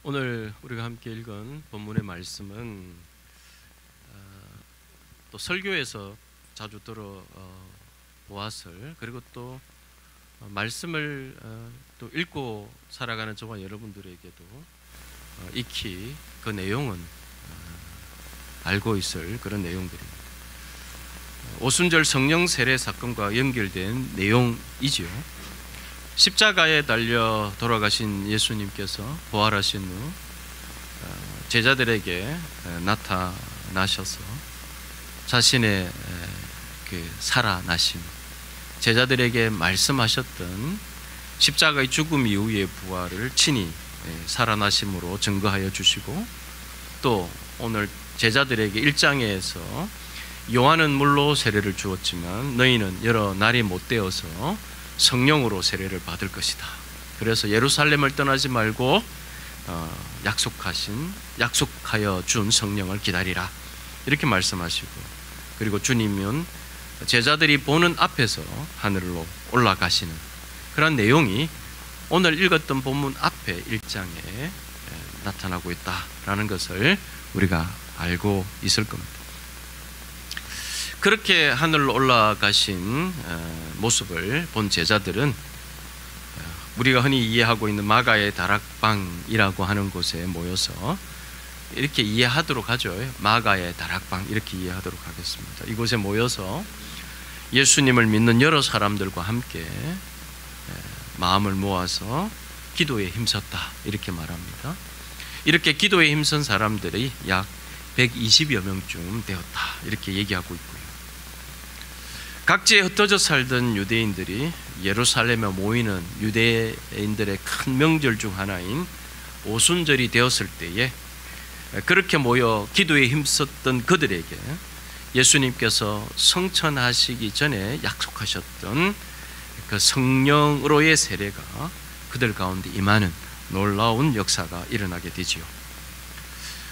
오늘 우리가 함께 읽은 본문의 말씀은 또 설교에서 자주 들어 보았을, 그리고 또 말씀을 또 읽고 살아가는 저와 여러분들에게도 익히 그 내용은 알고 있을 그런 내용들입니다. 오순절 성령 세례 사건과 연결된 내용이지요. 십자가에 달려 돌아가신 예수님께서 부활하신 후 제자들에게 나타나셔서 자신의 그 살아나심, 제자들에게 말씀하셨던 십자가의 죽음 이후의 부활을 친히 살아나심으로 증거하여 주시고, 또 오늘 제자들에게 1장에서 요한은 물로 세례를 주었지만 너희는 여러 날이 못 되어서 성령으로 세례를 받을 것이다. 그래서 예루살렘을 떠나지 말고 약속하여 준 성령을 기다리라, 이렇게 말씀하시고, 그리고 주님은 제자들이 보는 앞에서 하늘로 올라가시는 그런 내용이 오늘 읽었던 본문 앞에 1장에 나타나고 있다라는 것을 우리가 알고 있을 겁니다. 그렇게 하늘로 올라가신 모습을 본 제자들은 우리가 흔히 이해하고 있는 마가의 다락방이라고 하는 곳에 모여서 이렇게 이해하도록 하죠. 마가의 다락방, 이렇게 이해하도록 하겠습니다. 이곳에 모여서 예수님을 믿는 여러 사람들과 함께 마음을 모아서 기도에 힘썼다, 이렇게 말합니다. 이렇게 기도에 힘쓴 사람들이 약 120여 명쯤 되었다, 이렇게 얘기하고 있고요. 각지에 흩어져 살던 유대인들이 예루살렘에 모이는 유대인들의 큰 명절 중 하나인 오순절이 되었을 때에 그렇게 모여 기도에 힘썼던 그들에게 예수님께서 성천하시기 전에 약속하셨던 그 성령으로의 세례가 그들 가운데 임하는 놀라운 역사가 일어나게 되지요.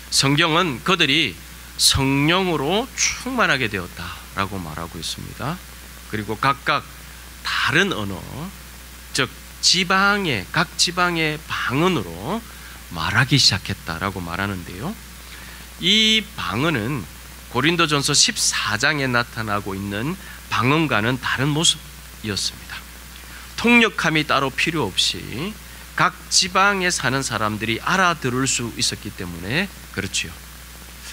성경은 그들이 성령으로 충만하게 되었다라고 말하고 있습니다. 그리고 각각 다른 언어, 즉 각 지방의 방언으로 말하기 시작했다라고 말하는데요. 이 방언은 고린도전서 14장에 나타나고 있는 방언과는 다른 모습이었습니다. 통역함이 따로 필요 없이 각 지방에 사는 사람들이 알아들을 수 있었기 때문에 그렇지요.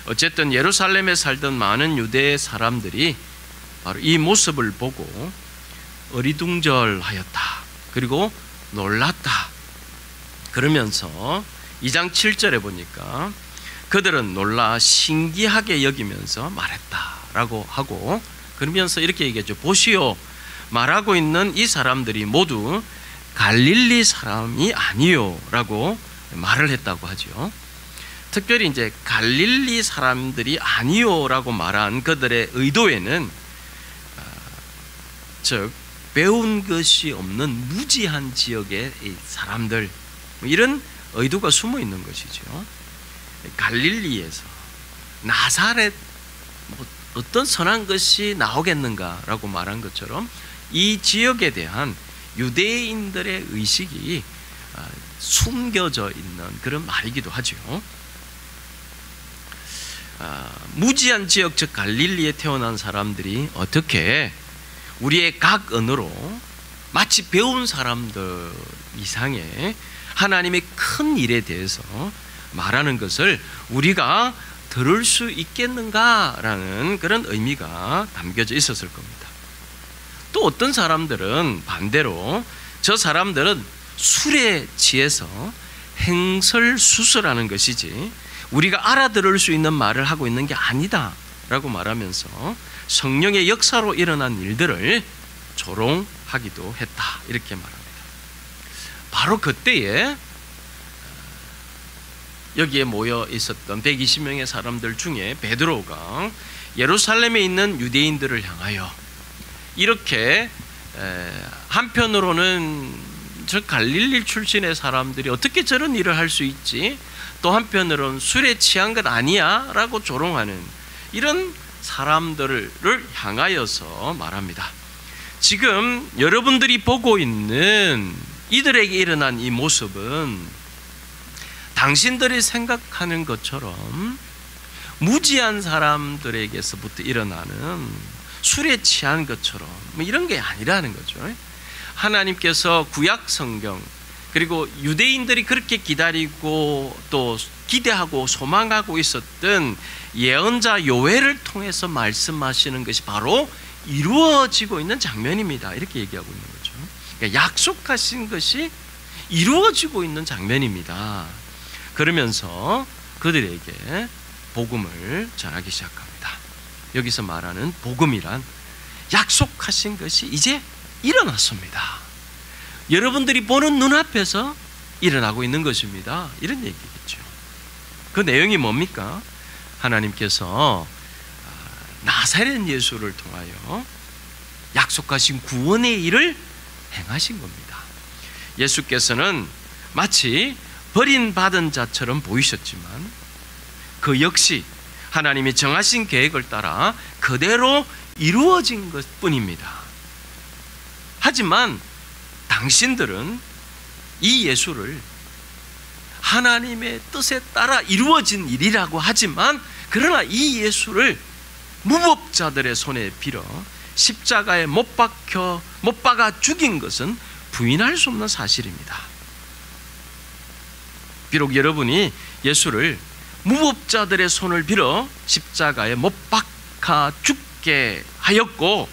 어쨌든 예루살렘에 살던 많은 유대 사람들이 바로 이 모습을 보고 어리둥절하였다, 그리고 놀랐다. 그러면서 2장 7절에 보니까 그들은 놀라 신기하게 여기면서 말했다라고 하고, 그러면서 이렇게 얘기했죠. 보시오, 말하고 있는 이 사람들이 모두 갈릴리 사람이 아니요 라고 말을 했다고 하죠. 특별히 이제 갈릴리 사람들이 아니요라고 말한 그들의 의도에는 즉 배운 것이 없는 무지한 지역의 사람들, 이런 의도가 숨어 있는 것이죠. 갈릴리에서 나사렛 어떤 선한 것이 나오겠는가라고 말한 것처럼 이 지역에 대한 유대인들의 의식이 숨겨져 있는 그런 말이기도 하죠. 무지한 지역, 즉 갈릴리에 태어난 사람들이 어떻게 우리의 각 언어로 마치 배운 사람들 이상의 하나님의 큰 일에 대해서 말하는 것을 우리가 들을 수 있겠는가라는 그런 의미가 담겨져 있었을 겁니다. 또 어떤 사람들은 반대로 저 사람들은 술에 취해서 행설수설하는 것이지 우리가 알아들을 수 있는 말을 하고 있는 게 아니다 라고 말하면서 성령의 역사로 일어난 일들을 조롱하기도 했다, 이렇게 말합니다. 바로 그때에 여기에 모여 있었던 120명의 사람들 중에 베드로가 예루살렘에 있는 유대인들을 향하여 이렇게 한편으로는 저 갈릴리 출신의 사람들이 어떻게 저런 일을 할 수 있지, 또 한편으로는 술에 취한 것 아니야 라고 조롱하는 이런 사람들을 향하여서 말합니다. 지금 여러분들이 보고 있는 이들에게 일어난 이 모습은 당신들이 생각하는 것처럼 무지한 사람들에게서부터 일어나는 술에 취한 것처럼 이런 게 아니라는 거죠. 하나님께서 구약 성경 그리고 유대인들이 그렇게 기다리고 또 기대하고 소망하고 있었던 예언자 요엘을 통해서 말씀하시는 것이 바로 이루어지고 있는 장면입니다. 이렇게 얘기하고 있는 거죠. 그러니까 약속하신 것이 이루어지고 있는 장면입니다. 그러면서 그들에게 복음을 전하기 시작합니다. 여기서 말하는 복음이란 약속하신 것이 이제 일어났습니다. 여러분들이 보는 눈앞에서 일어나고 있는 것입니다. 이런 얘기겠죠. 그 내용이 뭡니까? 하나님께서 나사렛 예수를 통하여 약속하신 구원의 일을 행하신 겁니다. 예수께서는 마치 버림받은 자처럼 보이셨지만 그 역시 하나님이 정하신 계획을 따라 그대로 이루어진 것뿐입니다. 하지만 당신들은 이 예수를 하나님의 뜻에 따라 이루어진 일이라고 하지만 그러나 이 예수를 무법자들의 손에 빌어 십자가에 못 박아 죽인 것은 부인할 수 없는 사실입니다. 비록 여러분이 예수를 무법자들의 손을 빌어 십자가에 못 박아 죽게 하였고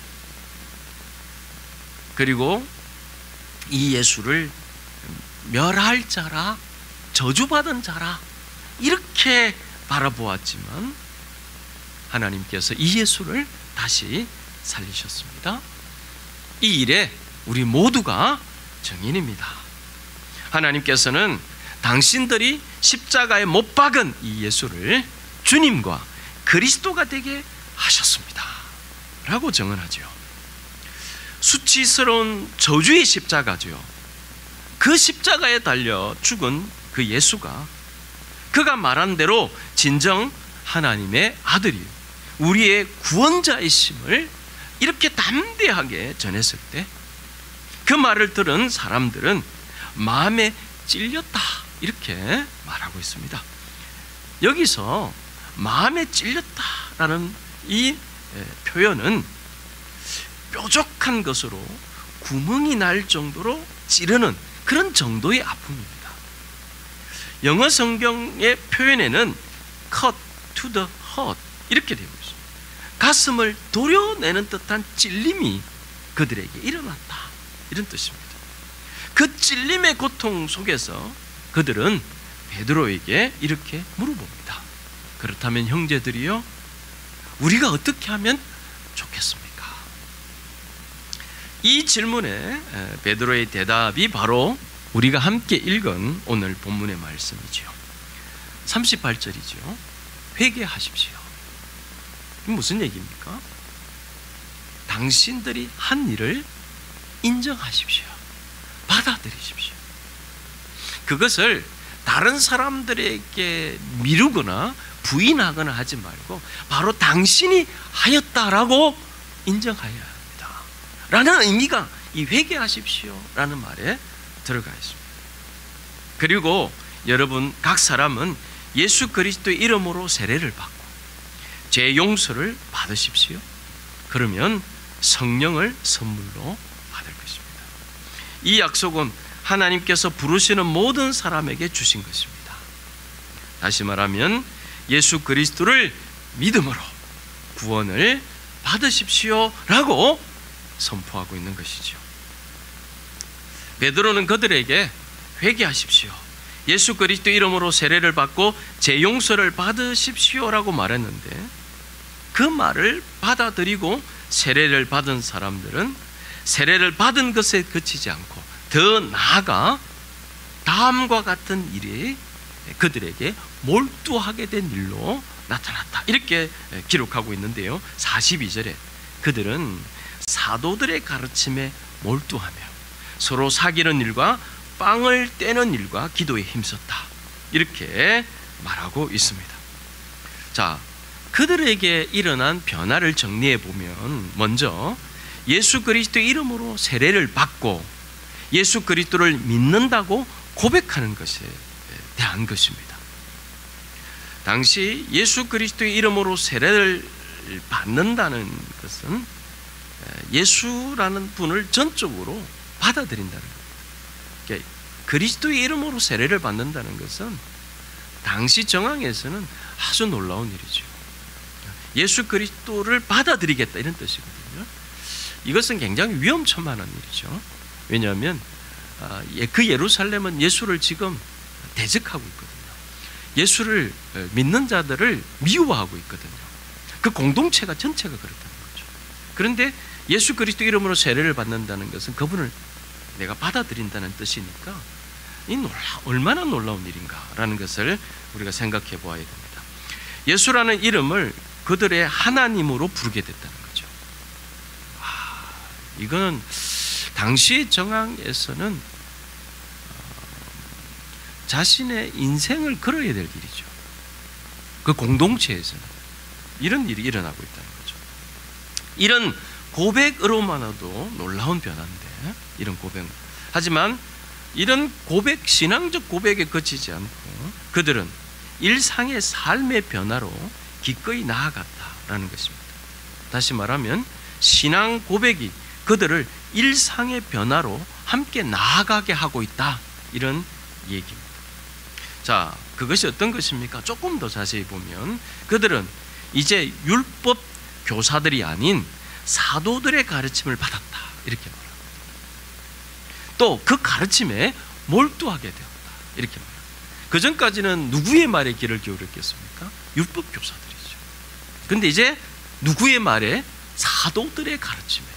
그리고 이 예수를 멸할 자라 저주받은 자라 이렇게 바라보았지만 하나님께서 이 예수를 다시 살리셨습니다. 이 일에 우리 모두가 증인입니다. 하나님께서는 당신들이 십자가에 못 박은 이 예수를 주님과 그리스도가 되게 하셨습니다. 라고 증언하죠. 수치스러운 저주의 십자가죠. 그 십자가에 달려 죽은 그 예수가 그가 말한 대로 진정 하나님의 아들이 우리의 구원자이심을 이렇게 담대하게 전했을 때 그 말을 들은 사람들은 마음에 찔렸다 이렇게 말하고 있습니다. 여기서 마음에 찔렸다라는 이 표현은 뾰족한 것으로 구멍이 날 정도로 찌르는 그런 정도의 아픔입니다. 영어 성경의 표현에는 cut to the heart 이렇게 되고 있습니다. 가슴을 도려내는 듯한 찔림이 그들에게 일어났다 이런 뜻입니다. 그 찔림의 고통 속에서 그들은 베드로에게 이렇게 물어봅니다. 그렇다면 형제들이요, 우리가 어떻게 하면 좋겠습니까? 이 질문에 베드로의 대답이 바로 우리가 함께 읽은 오늘 본문의 말씀이죠. 38절이죠. 회개하십시오. 무슨 얘기입니까? 당신들이 한 일을 인정하십시오. 받아들이십시오. 그것을 다른 사람들에게 미루거나 부인하거나 하지 말고 바로 당신이 하였다라고 인정하여야 합니다. 라는 의미가 이 회개하십시오 라는 말에 들어가 있습니다. 그리고 여러분 각 사람은 예수 그리스도의 이름으로 세례를 받고 죄 용서를 받으십시오. 그러면 성령을 선물로 받을 것입니다. 이 약속은 하나님께서 부르시는 모든 사람에게 주신 것입니다. 다시 말하면 예수 그리스도를 믿음으로 구원을 받으십시오 라고 선포하고 있는 것이죠. 베드로는 그들에게 회개하십시오, 예수 그리스도 이름으로 세례를 받고 죄 용서를 받으십시오라고 말했는데 그 말을 받아들이고 세례를 받은 사람들은 세례를 받은 것에 그치지 않고 더 나아가 다음과 같은 일이 그들에게 몰두하게 된 일로 나타났다 이렇게 기록하고 있는데요. 42절에 그들은 사도들의 가르침에 몰두하며 서로 사귀는 일과 빵을 떼는 일과 기도에 힘썼다 이렇게 말하고 있습니다. 자, 그들에게 일어난 변화를 정리해 보면 먼저 예수 그리스도의 이름으로 세례를 받고 예수 그리스도를 믿는다고 고백하는 것에 대한 것입니다. 당시 예수 그리스도의 이름으로 세례를 받는다는 것은 예수라는 분을 전적으로 받아들인다는 거예요. 그러니까 그리스도의 이름으로 세례를 받는다는 것은 당시 정황에서는 아주 놀라운 일이죠. 예수 그리스도를 받아들이겠다 이런 뜻이거든요. 이것은 굉장히 위험천만한 일이죠. 왜냐하면 그 예루살렘은 예수를 지금 대적하고 있거든요. 예수를 믿는 자들을 미워하고 있거든요. 그 공동체가 전체가 그렇다는 거죠. 그런데 예수 그리스도 이름으로 세례를 받는다는 것은 그분을 내가 받아들인다는 뜻이니까 얼마나 놀라운 일인가라는 것을 우리가 생각해 보아야 됩니다. 예수라는 이름을 그들의 하나님으로 부르게 됐다는 거죠. 이거는 당시 정황에서는 자신의 인생을 걸어야 될 일이죠. 그 공동체에서는 이런 일이 일어나고 있다는 거죠. 이런 고백으로만으로도 놀라운 변화인데, 이런 고백. 하지만 이런 고백, 신앙적 고백에 그치지 않고 그들은 일상의 삶의 변화로 기꺼이 나아갔다라는 것입니다. 다시 말하면 신앙 고백이 그들을 일상의 변화로 함께 나아가게 하고 있다, 이런 얘기입니다. 자, 그것이 어떤 것입니까? 조금 더 자세히 보면 그들은 이제 율법 교사들이 아닌 사도들의 가르침을 받았다, 이렇게 말합니다. 또 그 가르침에 몰두하게 되었다, 이렇게 말합니다. 그 전까지는 누구의 말에 귀를 기울였겠습니까? 율법 교사들이죠. 그런데 이제 누구의 말에? 사도들의 가르침에.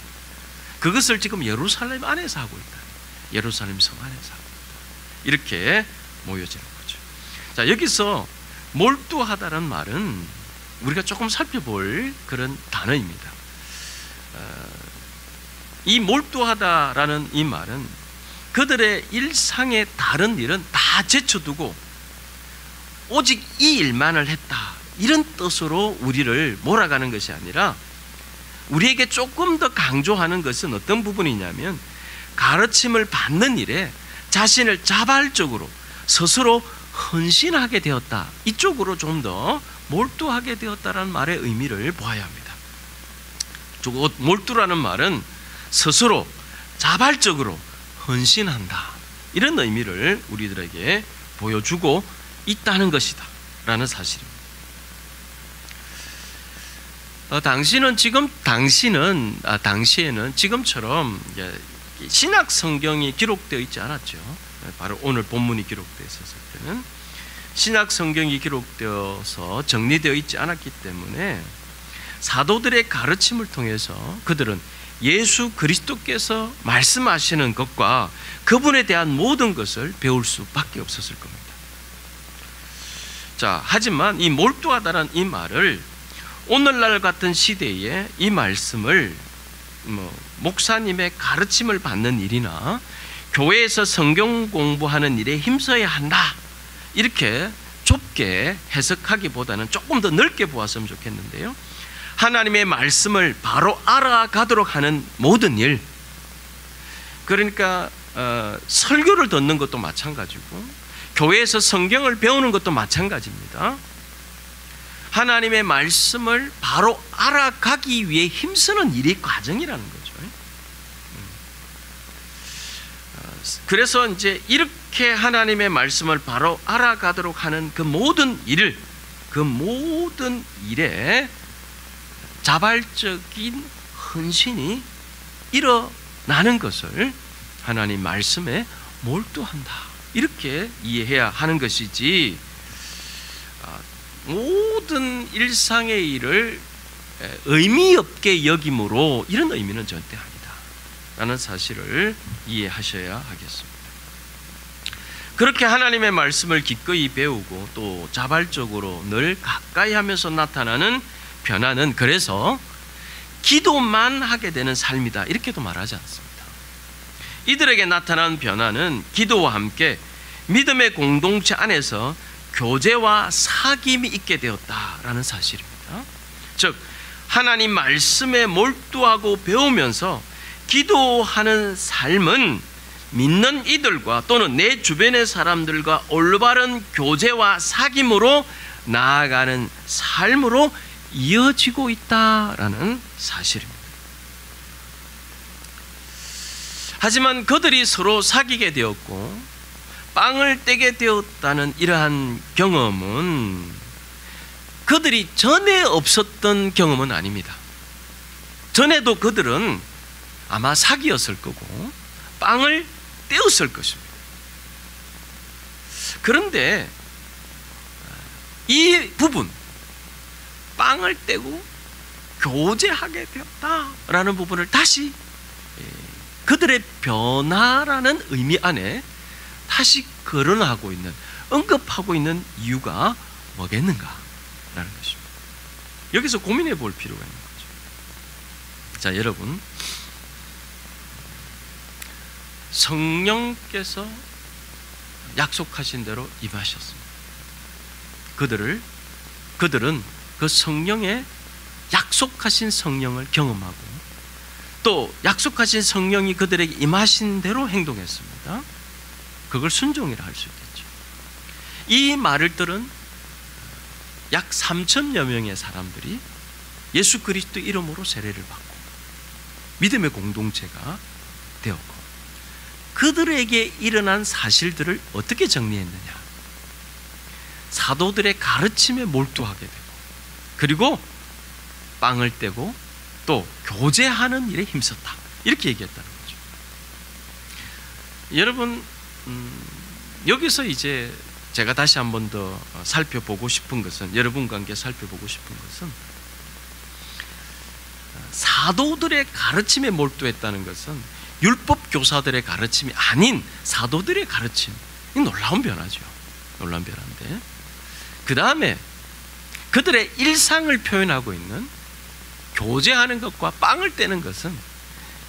그것을 지금 예루살렘 안에서 하고 있다. 예루살렘 성 안에서 하고 있다. 이렇게 모여지는 거죠. 자, 여기서 몰두하다는 말은 우리가 조금 살펴볼 그런 단어입니다. 이 몰두하다라는 이 말은 그들의 일상의 다른 일은 다 제쳐두고 오직 이 일만을 했다, 이런 뜻으로 우리를 몰아가는 것이 아니라 우리에게 조금 더 강조하는 것은 어떤 부분이냐면 가르침을 받는 일에 자신을 자발적으로 스스로 헌신하게 되었다, 이쪽으로 좀 더 몰두하게 되었다라는 말의 의미를 보아야 합니다. 몰두라는 말은 스스로 자발적으로 헌신한다, 이런 의미를 우리들에게 보여주고 있다는 것이다 라는 사실입니다. 당시에는 지금처럼 신약 성경이 기록되어 있지 않았죠. 바로 오늘 본문이 기록되어 있었을 때는 신약 성경이 기록되어서 정리되어 있지 않았기 때문에 사도들의 가르침을 통해서 그들은 예수 그리스도께서 말씀하시는 것과 그분에 대한 모든 것을 배울 수밖에 없었을 겁니다. 자, 하지만 이 몰두하다는 이 말을 오늘날 같은 시대에 이 말씀을 목사님의 가르침을 받는 일이나 교회에서 성경 공부하는 일에 힘써야 한다, 이렇게 좁게 해석하기보다는 조금 더 넓게 보았으면 좋겠는데요. 하나님의 말씀을 바로 알아가도록 하는 모든 일, 그러니까 설교를 듣는 것도 마찬가지고 교회에서 성경을 배우는 것도 마찬가지입니다. 하나님의 말씀을 바로 알아가기 위해 힘쓰는 일이 과정이라는 거죠. 그래서 이제 이렇게 하나님의 말씀을 바로 알아가도록 하는 그 모든 일에 자발적인 헌신이 일어나는 것을 하나님 말씀에 몰두한다, 이렇게 이해해야 하는 것이지, 모든 일상의 일을 의미 없게 여김으로 이런 의미는 절대 아니다 라는 사실을 이해하셔야 하겠습니다. 그렇게 하나님의 말씀을 기꺼이 배우고 또 자발적으로 늘 가까이 하면서 나타나는 변화는 그래서 기도만 하게 되는 삶이다, 이렇게도 말하지 않습니다. 이들에게 나타난 변화는 기도와 함께 믿음의 공동체 안에서 교제와 사귐이 있게 되었다라는 사실입니다. 즉 하나님 말씀에 몰두하고 배우면서 기도하는 삶은 믿는 이들과 또는 내 주변의 사람들과 올바른 교제와 사귐으로 나아가는 삶으로 이어지고 있다라는 사실입니다. 하지만 그들이 서로 사귀게 되었고 빵을 떼게 되었다는 이러한 경험은 그들이 전에 없었던 경험은 아닙니다. 전에도 그들은 아마 사귀었을 거고 빵을 떼었을 것입니다. 그런데 이 부분, 빵을 떼고 교제하게 되었다라는 부분을 다시 그들의 변화라는 의미 안에 다시 거론하고 있는, 언급하고 있는 이유가 뭐겠는가라는 것입니다. 여기서 고민해 볼 필요가 있는 거죠. 자, 여러분, 성령께서 약속하신 대로 임하셨습니다. 그들은 그 성령의 약속하신 성령을 경험하고 또 약속하신 성령이 그들에게 임하신 대로 행동했습니다. 그걸 순종이라 할 수 있겠죠. 이 말을 들은 약 3천여 명의 사람들이 예수 그리스도 이름으로 세례를 받고 믿음의 공동체가 되었고, 그들에게 일어난 사실들을 어떻게 정리했느냐? 사도들의 가르침에 몰두하게 되고, 그리고 빵을 떼고 또 교제하는 일에 힘썼다, 이렇게 얘기했다는 거죠. 여러분, 여기서 이제 제가 다시 한 번 더 살펴보고 싶은 것은, 여러분과 함께 살펴보고 싶은 것은, 사도들의 가르침에 몰두했다는 것은 율법 교사들의 가르침이 아닌 사도들의 가르침. 이 놀라운 변화죠. 놀라운 변화인데, 그 다음에 그들의 일상을 표현하고 있는 교제하는 것과 빵을 떼는 것은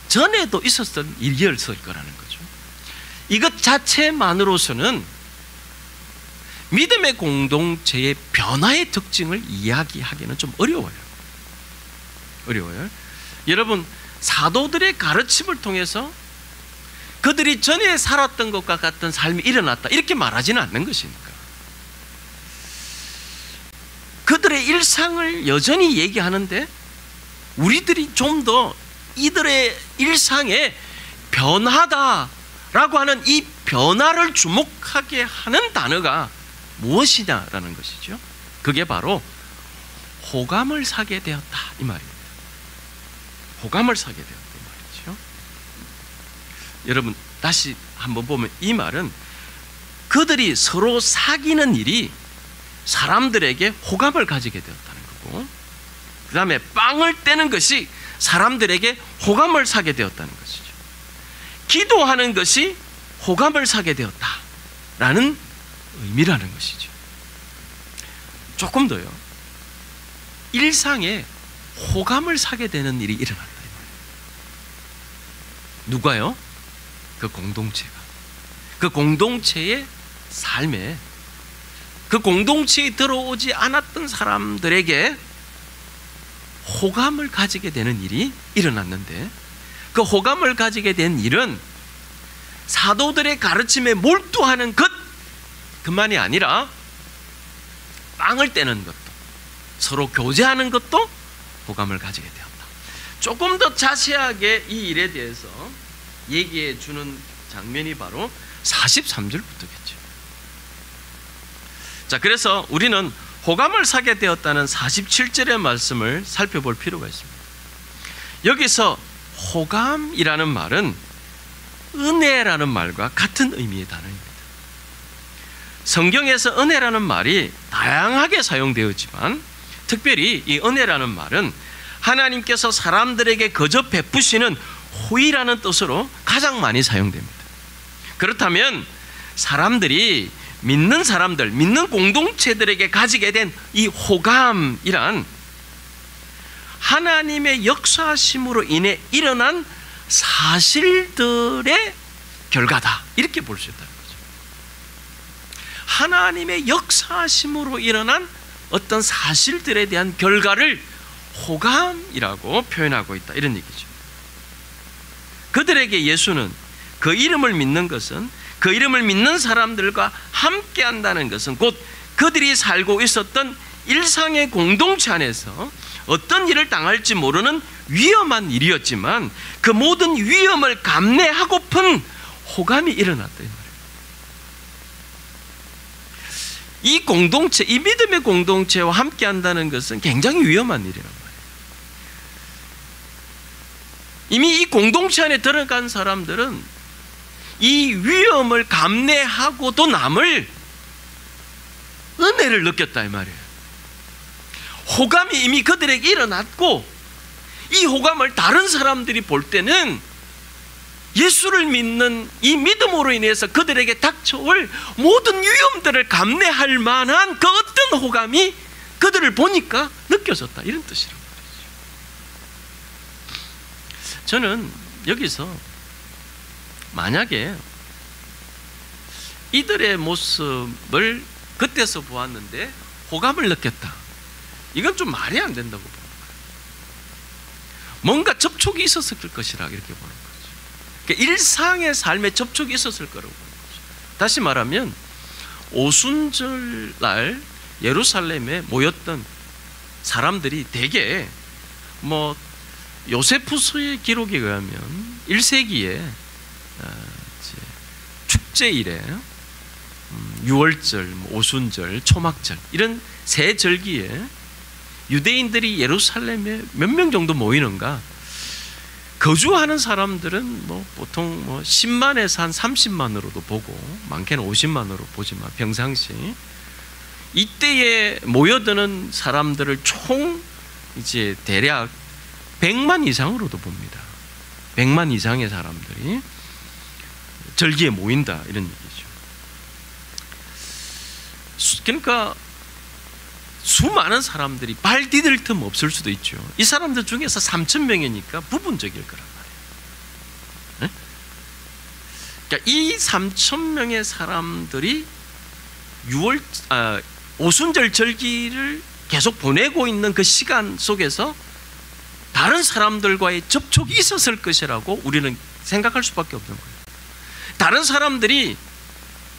전에도 있었던 일이었을 거라는 거죠. 이것 자체만으로서는 믿음의 공동체의 변화의 특징을 이야기하기는 좀 어려워요. 여러분, 사도들의 가르침을 통해서 그들이 전에 살았던 것과 같은 삶이 일어났다, 이렇게 말하지는 않는 것이니까. 그들의 일상을 여전히 얘기하는데 우리들이 좀 더 이들의 일상에 변하다라고 하는 이 변화를 주목하게 하는 단어가 무엇이냐라는 것이죠. 그게 바로 호감을 사게 되었다, 이 말입니다. 호감을 사게 되었다, 이 말이죠. 여러분, 다시 한번 보면 이 말은 그들이 서로 사귀는 일이 사람들에게 호감을 가지게 되었다는 거고, 그 다음에 빵을 떼는 것이 사람들에게 호감을 사게 되었다는 것이죠. 기도하는 것이 호감을 사게 되었다라는 의미라는 것이죠. 조금 더요, 일상에 호감을 사게 되는 일이 일어났다, 누가요? 그 공동체가, 그 공동체의 삶에, 그 공동체에 들어오지 않았던 사람들에게 호감을 가지게 되는 일이 일어났는데, 그 호감을 가지게 된 일은 사도들의 가르침에 몰두하는 그만이 아니라 빵을 떼는 것도, 서로 교제하는 것도 호감을 가지게 되었다. 조금 더 자세하게 이 일에 대해서 얘기해 주는 장면이 바로 43절부터겠죠. 자, 그래서 우리는 호감을 사게 되었다는 47절의 말씀을 살펴볼 필요가 있습니다. 여기서 호감이라는 말은 은혜라는 말과 같은 의미의 단어입니다. 성경에서 은혜라는 말이 다양하게 사용되었지만 특별히 이 은혜라는 말은 하나님께서 사람들에게 거저 베푸시는 호의라는 뜻으로 가장 많이 사용됩니다. 그렇다면 사람들이, 믿는 사람들, 믿는 공동체들에게 가지게 된 이 호감이란 하나님의 역사하심으로 인해 일어난 사실들의 결과다, 이렇게 볼 수 있다는 거죠. 하나님의 역사하심으로 일어난 어떤 사실들에 대한 결과를 호감이라고 표현하고 있다, 이런 얘기죠. 그들에게 예수는 그 이름을 믿는 것은, 그 이름을 믿는 사람들과 함께 한다는 것은 곧 그들이 살고 있었던 일상의 공동체 안에서 어떤 일을 당할지 모르는 위험한 일이었지만 그 모든 위험을 감내하고픈 호감이 일어났다 이 말이에요. 이 공동체, 이 믿음의 공동체와 함께 한다는 것은 굉장히 위험한 일이란 말이에요. 이미 이 공동체 안에 들어간 사람들은 이 위험을 감내하고 또 남을 은혜를 느꼈다 이 말이에요. 호감이 이미 그들에게 일어났고 이 호감을 다른 사람들이 볼 때는 예수를 믿는 이 믿음으로 인해서 그들에게 닥쳐올 모든 위험들을 감내할 만한 그 어떤 호감이 그들을 보니까 느껴졌다 이런 뜻이란 말이죠. 저는 여기서 만약에 이들의 모습을 그때서 보았는데 호감을 느꼈다, 이건 좀 말이 안 된다고 보는 거예요. 뭔가 접촉이 있었을 것이라 이렇게 보는 거죠. 그러니까 일상의 삶에 접촉이 있었을 거라고 보는 거죠. 다시 말하면 오순절 날 예루살렘에 모였던 사람들이 대개 요세푸스의 기록에 의하면 1세기에 축제일에 유월절, 오순절, 초막절 이런 세 절기에 유대인들이 예루살렘에 몇 명 정도 모이는가? 거주하는 사람들은 보통 10만에서 한 30만으로도 보고 많게는 50만으로 보지만 평상시 이때에 모여드는 사람들을 총 이제 대략 100만 이상으로도 봅니다. 100만 이상의 사람들이 절기에 모인다 이런 얘기죠. 그러니까 수많은 사람들이 발 디딜 틈 없을 수도 있죠. 이 사람들 중에서 3,000명이니까 부분적일 거란 말이에요. 그러니까 이 3,000명의 사람들이 오순절 절기를 계속 보내고 있는 그 시간 속에서 다른 사람들과의 접촉이 있었을 것이라고 우리는 생각할 수밖에 없는 거예요. 다른 사람들이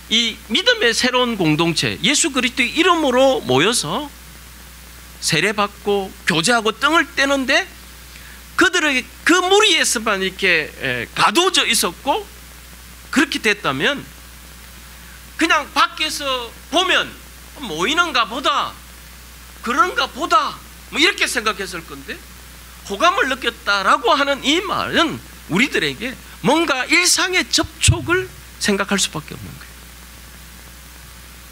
이 믿음의 새로운 공동체, 예수 그리스도의 이름으로 모여서 세례받고 교제하고 뜰을 떼는데 그들에게 그 무리에서만 이렇게 가두어져 있었고 그렇게 됐다면 그냥 밖에서 보면 모이는가 보다, 그런가 보다 이렇게 생각했을 건데 호감을 느꼈다라고 하는 이 말은 우리들에게 뭔가 일상의 접촉을 생각할 수밖에 없는 거예요.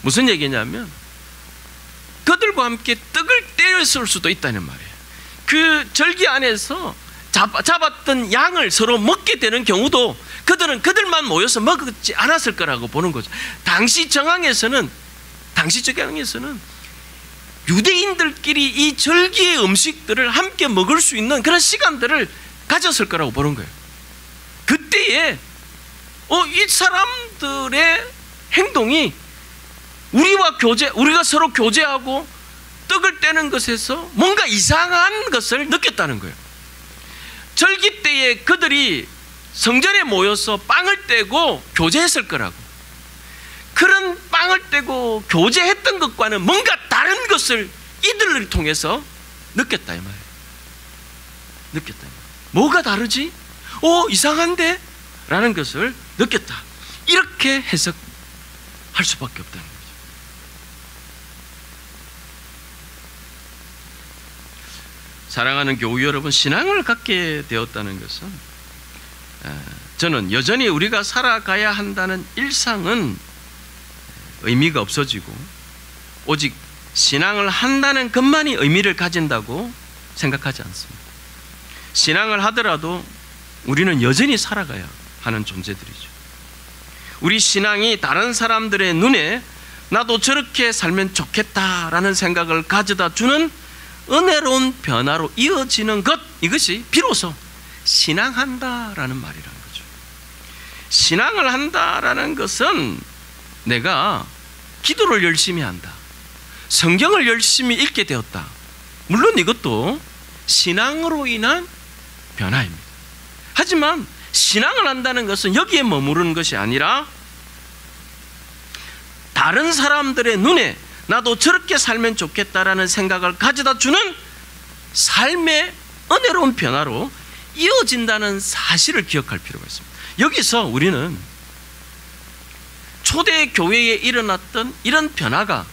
무슨 얘기냐면 그들과 함께 떡을 떼었을 수도 있다는 말이에요. 그 절기 안에서 잡았던 양을 서로 먹게 되는 경우도 그들은 그들만 모여서 먹지 않았을 거라고 보는 거죠. 당시 정황에서는 유대인들끼리 이 절기의 음식들을 함께 먹을 수 있는 그런 시간들을 가졌을 거라고 보는 거예요. 그때에 이 사람들의 행동이 우리가 서로 교제하고 떡을 떼는 것에서 뭔가 이상한 것을 느꼈다는 거예요. 절기 때에 그들이 성전에 모여서 빵을 떼고 교제했을 거라고. 그런 빵을 떼고 교제했던 것과는 뭔가 다른 것을 이들을 통해서 느꼈다 이 말이에요. 느꼈다. 뭐가 다르지? 이상한데? 라는 것을 느꼈다. 이렇게 해석할 수밖에 없다는 거죠. 사랑하는 교우 여러분, 신앙을 갖게 되었다는 것은 저는 여전히 우리가 살아가야 한다는 일상은 의미가 없어지고 오직 신앙을 한다는 것만이 의미를 가진다고 생각하지 않습니다. 신앙을 하더라도 우리는 여전히 살아가야 하는 존재들이죠. 우리 신앙이 다른 사람들의 눈에 나도 저렇게 살면 좋겠다라는 생각을 가져다 주는 은혜로운 변화로 이어지는 것, 이것이 비로소 신앙한다라는 말이라는 거죠. 신앙을 한다라는 것은 내가 기도를 열심히 한다, 성경을 열심히 읽게 되었다, 물론 이것도 신앙으로 인한 변화입니다. 하지만 신앙을 한다는 것은 여기에 머무르는 것이 아니라 다른 사람들의 눈에 나도 저렇게 살면 좋겠다라는 생각을 가져다 주는 삶의 은혜로운 변화로 이어진다는 사실을 기억할 필요가 있습니다. 여기서 우리는 초대 교회에 일어났던 이런 변화가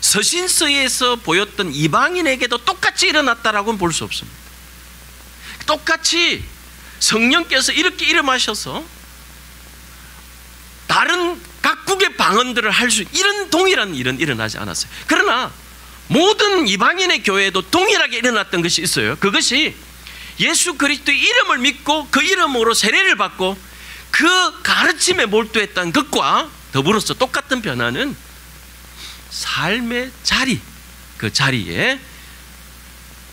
서신서에서 보였던 이방인에게도 똑같이 일어났다라고는 볼 수 없습니다. 똑같이 성령께서 이렇게 일어나셔서 다른 각국의 방언들을 할 수 이런 동일한 일은 일어나지 않았어요. 그러나 모든 이방인의 교회에도 동일하게 일어났던 것이 있어요. 그것이 예수 그리스도의 이름을 믿고 그 이름으로 세례를 받고 그 가르침에 몰두했던 것과 더불어서 똑같은 변화는 삶의 자리, 그 자리에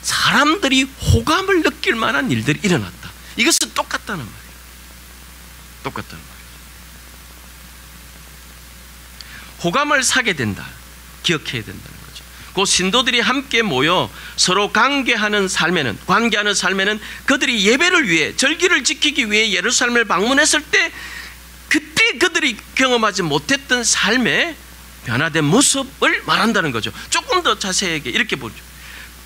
사람들이 호감을 느낄 만한 일들이 일어났다. 이것은 똑같다는 말이에요. 똑같다는 말이에요. 호감을 사게 된다. 기억해야 된다는 거죠. 그 신도들이 함께 모여 서로 관계하는 삶에는 그들이 예배를 위해, 절기를 지키기 위해 예루살렘을 방문했을 때 그때 그들이 경험하지 못했던 삶의 변화된 모습을 말한다는 거죠. 조금 더 자세하게 이렇게 보죠.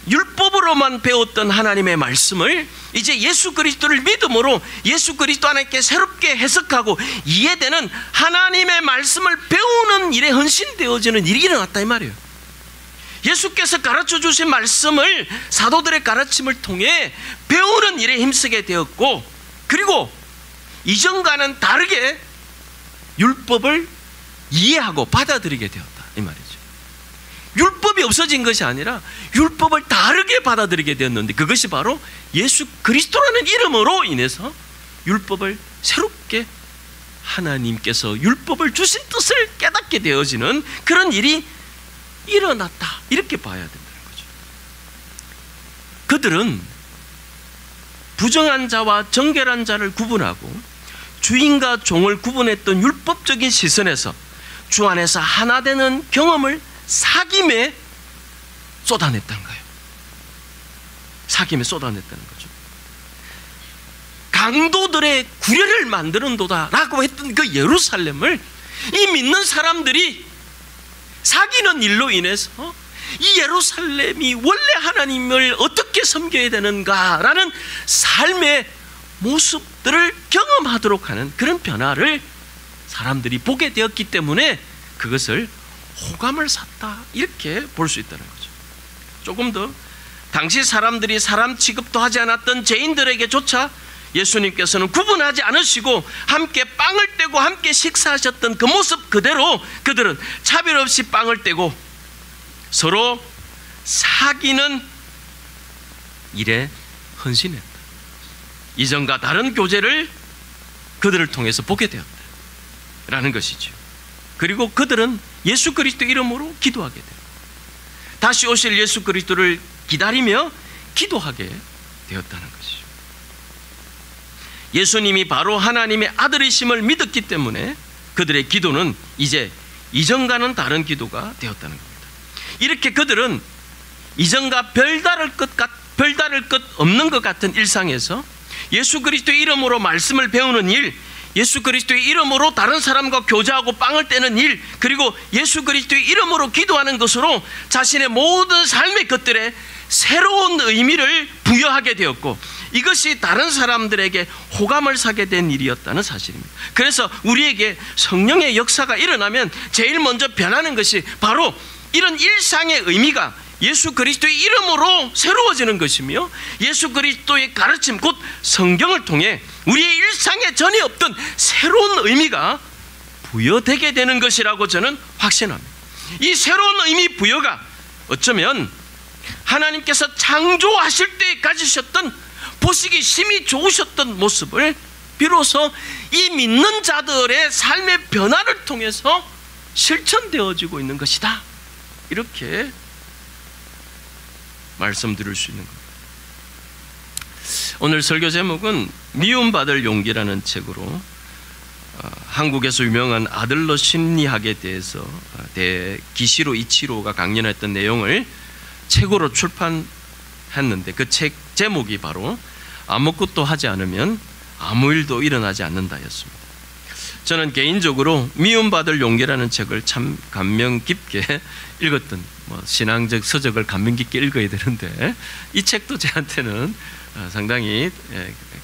율법으로만 배웠던 하나님의 말씀을 이제 예수 그리스도를 믿음으로 예수 그리스도 하나님께 새롭게 해석하고 이해되는 하나님의 말씀을 배우는 일에 헌신되어지는 일이 일어났다 이 말이에요. 예수께서 가르쳐 주신 말씀을 사도들의 가르침을 통해 배우는 일에 힘쓰게 되었고, 그리고 이전과는 다르게 율법을 이해하고 받아들이게 되었다 이 말이죠. 율법이 없어진 것이 아니라 율법을 다르게 받아들이게 되었는데, 그것이 바로 예수 그리스도라는 이름으로 인해서 율법을 새롭게 하나님께서 율법을 주신 뜻을 깨닫게 되어지는 그런 일이 일어났다, 이렇게 봐야 된다는 거죠. 그들은 부정한 자와 정결한 자를 구분하고 주인과 종을 구분했던 율법적인 시선에서 주 안에서 하나 되는 경험을 사귐에 쏟아냈다는 거예요. 사귐에 쏟아냈다는 거죠. 강도들의 구례를 만드는도다 라고 했던 그 예루살렘을 이 믿는 사람들이 사귀는 일로 인해서 이 예루살렘이 원래 하나님을 어떻게 섬겨야 되는가라는 삶의 모습들을 경험하도록 하는 그런 변화를 사람들이 보게 되었기 때문에 그것을 호감을 샀다, 이렇게 볼 수 있다는 거죠. 조금 더 당시 사람들이 사람 취급도 하지 않았던 죄인들에게조차 예수님께서는 구분하지 않으시고 함께 빵을 떼고 함께 식사하셨던 그 모습 그대로 그들은 차별 없이 빵을 떼고 서로 사귀는 일에 헌신했다. 이전과 다른 교제를 그들을 통해서 보게 되었다라는 것이죠. 그리고 그들은 예수 그리스도 이름으로 기도하게 돼요. 다시 오실 예수 그리스도를 기다리며 기도하게 되었다는 것이죠. 예수님이 바로 하나님의 아들이심을 믿었기 때문에 그들의 기도는 이제 이전과는 다른 기도가 되었다는 겁니다. 이렇게 그들은 이전과 별다를 것 없는 것 같은 일상에서 예수 그리스도의 이름으로 말씀을 배우는 일, 예수 그리스도의 이름으로 다른 사람과 교제하고 빵을 떼는 일, 그리고 예수 그리스도의 이름으로 기도하는 것으로 자신의 모든 삶의 것들에 새로운 의미를 부여하게 되었고, 이것이 다른 사람들에게 호감을 사게 된 일이었다는 사실입니다. 그래서 우리에게 성령의 역사가 일어나면 제일 먼저 변하는 것이 바로 이런 일상의 의미가 예수 그리스도의 이름으로 새로워지는 것이며, 예수 그리스도의 가르침 곧 성경을 통해 우리의 일상에 전에 없던 새로운 의미가 부여되게 되는 것이라고 저는 확신합니다. 이 새로운 의미 부여가 어쩌면 하나님께서 창조하실 때 가지셨던 보시기 심히 좋으셨던 모습을 비로소 이 믿는 자들의 삶의 변화를 통해서 실천되어지고 있는 것이다, 이렇게 말씀드릴 수 있는 겁니다. 오늘 설교 제목은 미움받을 용기라는 책으로 한국에서 유명한 아들러 심리학에 대해서 기시로 이치로가 강연했던 내용을 책으로 출판했는데, 그 책 제목이 바로 아무것도 하지 않으면 아무 일도 일어나지 않는다였습니다. 저는 개인적으로 미움받을 용기라는 책을 참 감명 깊게 읽었던, 신앙적 서적을 감명 깊게 읽어야 되는데 이 책도 저한테는 상당히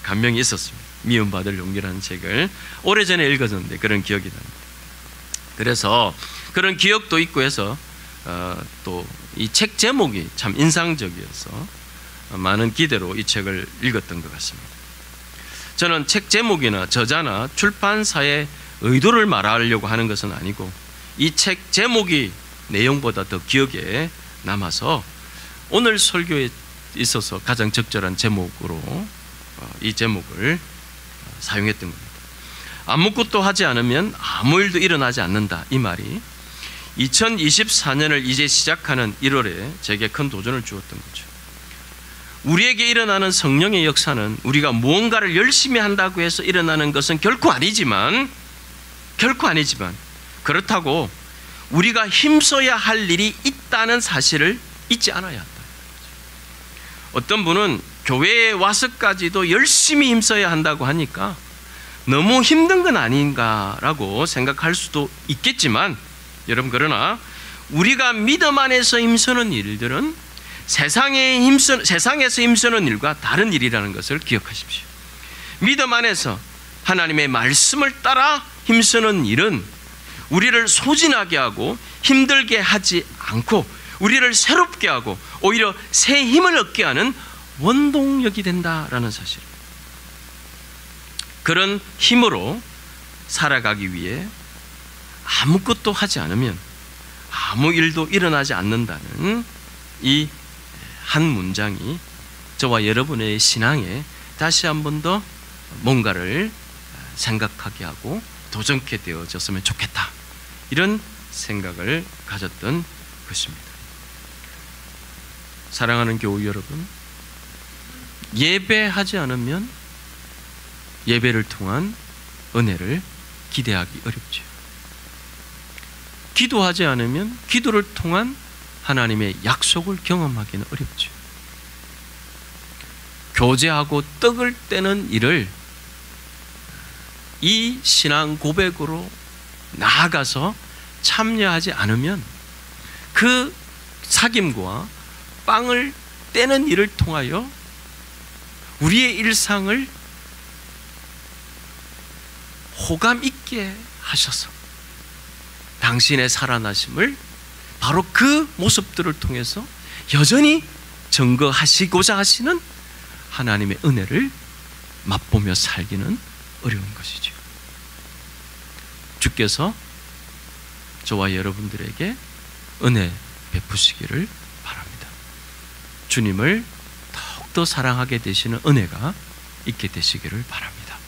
감명이 있었습니다. 미움받을 용기라는 책을 오래전에 읽었는데 그런 기억이 납니다. 그래서 그런 기억도 있고 해서 또 이 책 제목이 참 인상적이어서 많은 기대로 이 책을 읽었던 것 같습니다. 저는 책 제목이나 저자나 출판사의 의도를 말하려고 하는 것은 아니고 이 책 제목이 내용보다 더 기억에 남아서 오늘 설교에 있어서 가장 적절한 제목으로 이 제목을 사용했던 겁니다. 아무것도 하지 않으면 아무 일도 일어나지 않는다, 이 말이 2024년을 이제 시작하는 1월에 제게 큰 도전을 주었던 거죠. 우리에게 일어나는 성령의 역사는 우리가 무언가를 열심히 한다고 해서 일어나는 것은 결코 아니지만 그렇다고 우리가 힘써야 할 일이 있다는 사실을 잊지 않아야 한다. 어떤 분은 교회에 와서까지도 열심히 힘써야 한다고 하니까 너무 힘든 건 아닌가라고 생각할 수도 있겠지만, 여러분, 그러나 우리가 믿음 안에서 힘쓰는 일들은 세상에서 힘쓰는 일과 다른 일이라는 것을 기억하십시오. 믿음 안에서 하나님의 말씀을 따라 힘쓰는 일은 우리를 소진하게 하고 힘들게 하지 않고 우리를 새롭게 하고 오히려 새 힘을 얻게 하는 원동력이 된다라는 사실. 그런 힘으로 살아가기 위해 아무것도 하지 않으면 아무 일도 일어나지 않는다는 이 한 문장이 저와 여러분의 신앙에 다시 한 번 더 뭔가를 생각하게 하고 도전케 되어졌으면 좋겠다, 이런 생각을 가졌던 것입니다. 사랑하는 교우 여러분, 예배하지 않으면 예배를 통한 은혜를 기대하기 어렵죠. 기도하지 않으면 기도를 통한 하나님의 약속을 경험하기는 어렵죠. 교제하고 떡을 떼는 일을 이 신앙 고백으로 나아가서 참여하지 않으면 그 사귐과 빵을 떼는 일을 통하여 우리의 일상을 호감 있게 하셔서 당신의 살아나심을 바로 그 모습들을 통해서 여전히 증거하시고자 하시는 하나님의 은혜를 맛보며 살기는 어려운 것이죠. 주께서 저와 여러분들에게 은혜 베푸시기를 바랍니다. 주님을 더욱더 사랑하게 되시는 은혜가 있게 되시기를 바랍니다.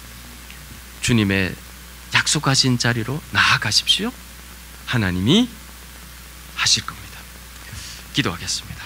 주님의 약속하신 자리로 나아가십시오. 하나님이 하실 겁니다. 기도하겠습니다.